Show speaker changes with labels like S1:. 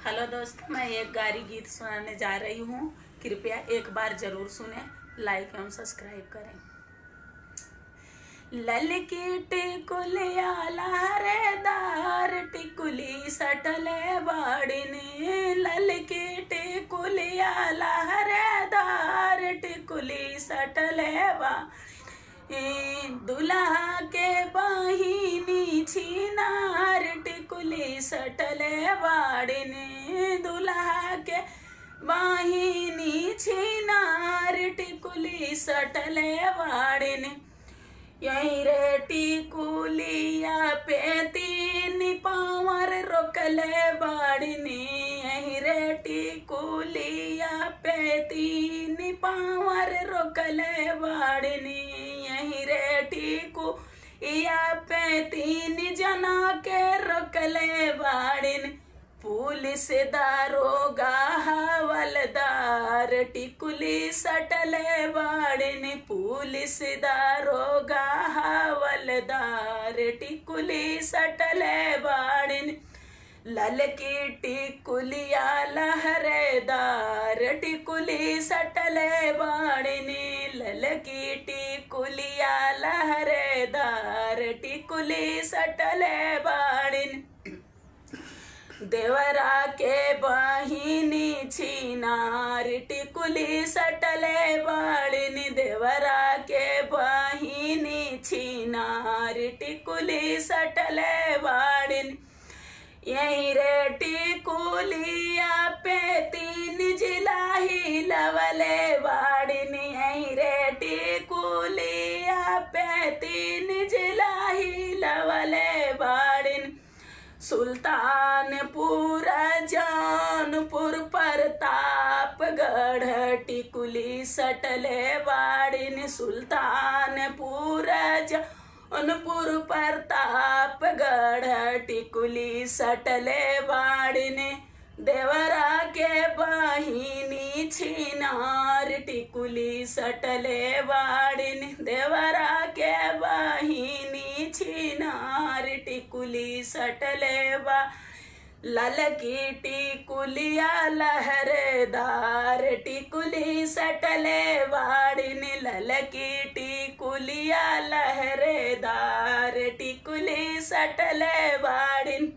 S1: Hello दोस्तों, मैं एक गारी गीत सुनाने जा रही हूँ। कृपया एक बार जरूर सुने, लाइक एवं सब्सक्राइब करें। ललकी टिकुलिया लहरेदार टिकुली सटले बाड़िनी, ललकी टिकुलिया लहरेदार टिकुली सटले दुल्हा के बहिनी छिनार टिकुली सटले बाड़िनी, दुल्हा के बहिनी छिनार टिकुली सटले बाड़िनी। यही रे टिकुलिया पे तीन पावर रोकले बाड़िनी, यही रे टिकुलिया पे तीन पावर रोकले बाड़िनी, यही रे टिकुलिया पे तीन जना के रोकले बाड़िनी। पुलिस दारोगा हवलदार टिकुली सटले बाड़िनी, पुलिस दारोगा हवलदार टिकुली सटले बाड़िनी। ललकी टिकुलिया लहरेदार टिकुली सटले बाड़िनी, ललकी टिकुलिया लहरेदार टिकुली सटले बाड़िनी। देवरा के बहिनी छिनार टिकुली सटले बाड़िनी, देवरा के बहिनी छिनार टिकुली सटले बाड़िनी। यही रे टिकुलिया पे तीन जिला हिलवले बाड़िनी, यही रे टिकुलिया पे तीन जिला हिलवले बाड़िनी। सुल्तानपुर जौनपुर प्रतापगढ़ टिकुली सटले बाड़िनी, सुल्तानपुर जौनपुर प्रतापगढ़ टिकुली सटले बाड़िनी। देवरा के बहिनी छिनार टिकुली सटले बाड़िनी, देवरा के बहिनी छिनार टिकुली सटले बा। ललकी टिकुलिया लहरेदार टिकुली सटले बाड़िनी, ललकी टिकुलिया लहरेदार टिकुली सटले बाड़िनी।